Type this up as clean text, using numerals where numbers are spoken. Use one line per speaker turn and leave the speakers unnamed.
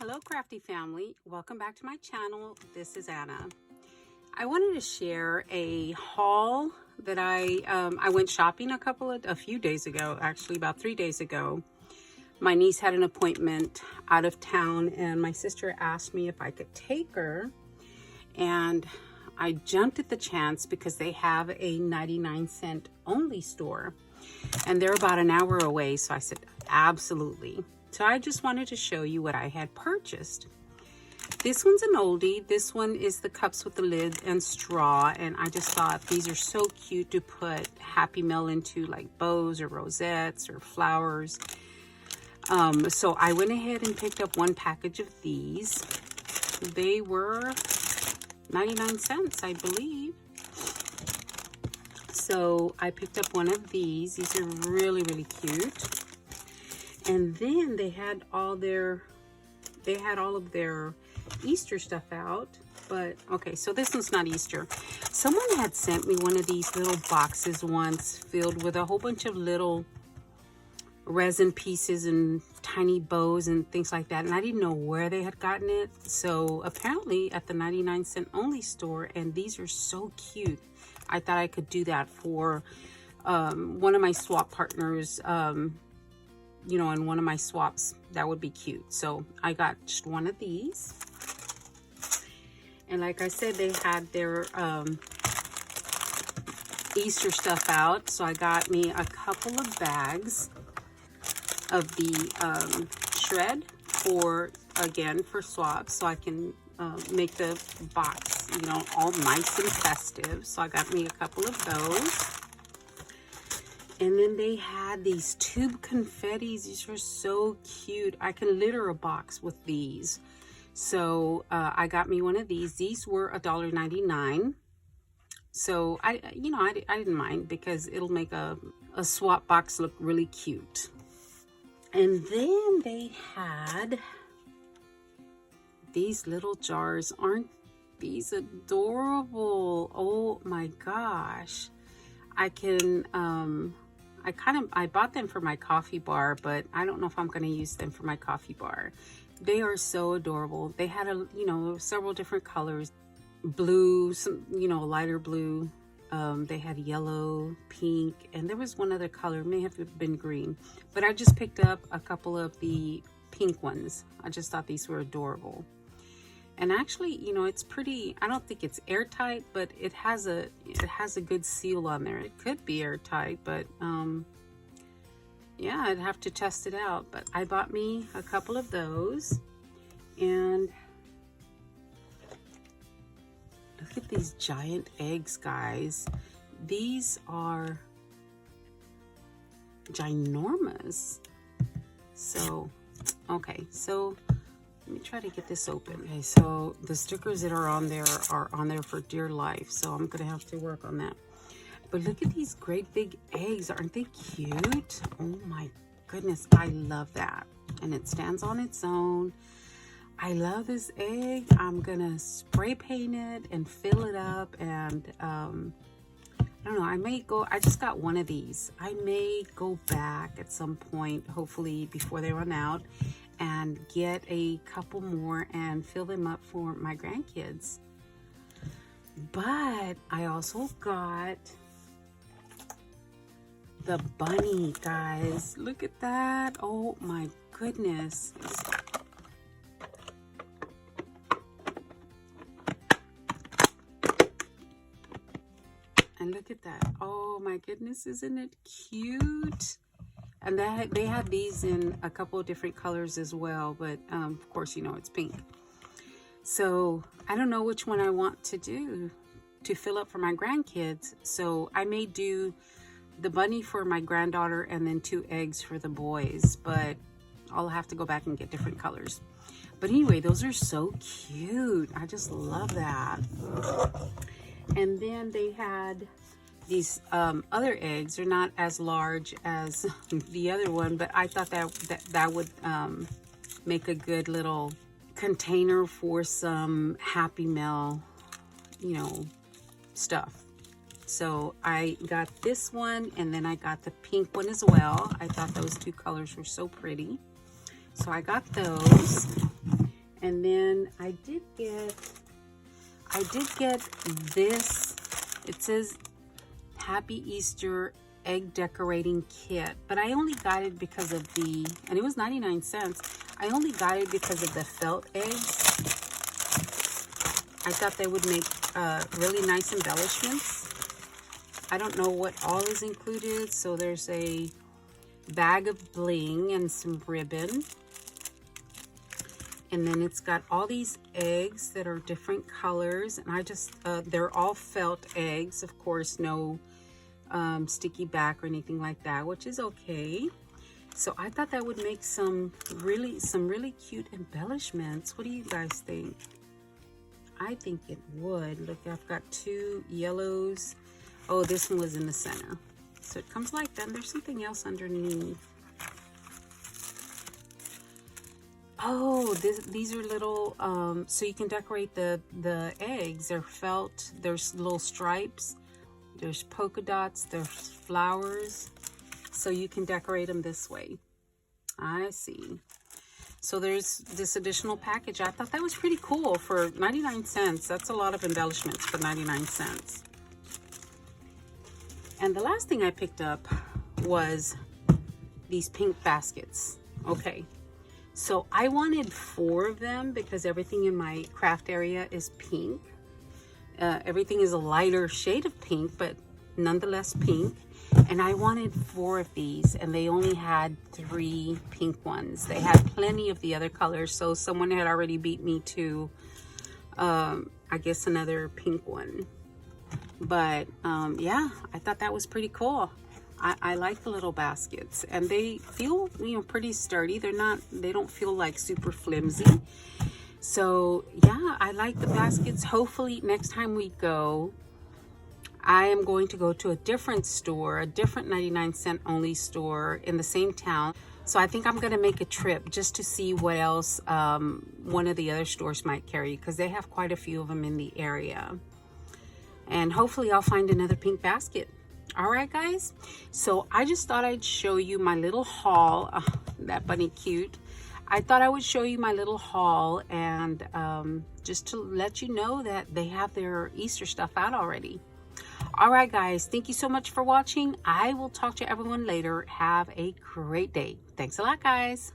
Hello crafty family, welcome back to my channel. This is Anna. I wanted to share a haul that I went shopping a few days ago, actually about 3 days ago. My niece had an appointment out of town and my sister asked me if I could take her, and I jumped at the chance because they have a 99-cent only store and they're about an hour away, so I said absolutely. So I just wanted to show you what I had purchased. This one's an oldie. This one is the cups with the lid and straw, and I just thought these are so cute to put Happy Mail into, like bows or rosettes or flowers. So I went ahead and picked up one package of these. They were 99 cents, I believe. So I picked up one of these. These are really, really cute. And then they had all of their Easter stuff out. But okay, so this one's not Easter. Someone had sent me one of these little boxes once filled with a whole bunch of little resin pieces and tiny bows and things like that, and I didn't know where they had gotten it. So apparently at the 99-cent only store, and these are so cute. I thought I could do that for one of my swap partners, you know, in one of my swaps. That would be cute. So I got just one of these, and like I said, they had their Easter stuff out, so I got me a couple of bags of the shred for swaps, so I can make the box, you know, all nice and festive. So I got me a couple of those. And then they had these tube confettis. These are so cute. I can litter a box with these. So I got me one of these. These were $1.99. So I didn't mind because it'll make a swap box look really cute. And then they had these little jars. Aren't these adorable? Oh my gosh. I bought them for my coffee bar, but I don't know if I'm going to use them for my coffee bar. They are so adorable. They had several different colors, blue, some, lighter blue. They had yellow, pink, and there was one other color, may have been green, but I just picked up a couple of the pink ones. I just thought these were adorable. And actually, it's pretty. I don't think it's airtight, but it has a good seal on there. It could be airtight, but yeah, I'd have to test it out. But I bought me a couple of those, and look at these giant eggs, guys. These are ginormous. So, okay, so let me try to get this open. Okay, so the stickers that are on there for dear life. So I'm gonna have to work on that. But look at these great big eggs. Aren't they cute? Oh my goodness, I love that. And it stands on its own. I love this egg. I'm gonna spray paint it and fill it up, and I don't know, I just got one of these. I may go back at some point, hopefully before they run out, and get a couple more and fill them up for my grandkids. But I also got the bunny, guys. Look at that. Oh my goodness. And look at that. Oh my goodness, isn't it cute? And they had these in a couple of different colors as well, but of course, it's pink. So I don't know which one I want to do to fill up for my grandkids. So I may do the bunny for my granddaughter and then 2 eggs for the boys, but I'll have to go back and get different colors. But anyway, those are so cute. I just love that. And then they had these other eggs. Are not as large as the other one, but I thought that would make a good little container for some Happy Mail, stuff. So I got this one, and then I got the pink one as well. I thought those 2 colors were so pretty, so I got those. And then I did get this. It says Happy Easter egg decorating kit, but I only got it because of and it was 99 cents. I only got it because of the felt eggs. I thought they would make really nice embellishments. I don't know what all is included. So there's a bag of bling and some ribbon. And then it's got all these eggs that are different colors. And I just, they're all felt eggs. Of course, no sticky back or anything like that, which is okay. So I thought that would make some really cute embellishments. What do you guys think? I think it would. Look, I've got 2 yellows. Oh, this one was in the center. So it comes like that. And there's something else underneath. Oh, these are little, so you can decorate the eggs. They're felt. There's little stripes. There's polka dots. There's flowers. So you can decorate them this way. I see. So there's this additional package. I thought that was pretty cool for 99 cents. That's a lot of embellishments for 99 cents. And the last thing I picked up was these pink baskets. Okay. So I wanted 4 of them because everything in my craft area is pink. Everything is a lighter shade of pink, but nonetheless pink. And I wanted 4 of these, and they only had 3 pink ones. They had plenty of the other colors, so someone had already beat me to, I guess, another pink one. But yeah, I thought that was pretty cool. I like the little baskets, and they feel, you know, pretty sturdy. They don't feel like super flimsy. So yeah, I like the baskets. Hopefully next time we go, I am going to go to a different store, a different 99-cent only store in the same town. So I think I'm going to make a trip just to see what else one of the other stores might carry, because they have quite a few of them in the area. And hopefully I'll find another pink basket. All right, guys. So I just thought I'd show you my little haul. Oh, that bunny cute. I thought I would show you my little haul, and just to let you know that they have their Easter stuff out already. All right, guys. Thank you so much for watching. I will talk to everyone later. Have a great day. Thanks a lot, guys.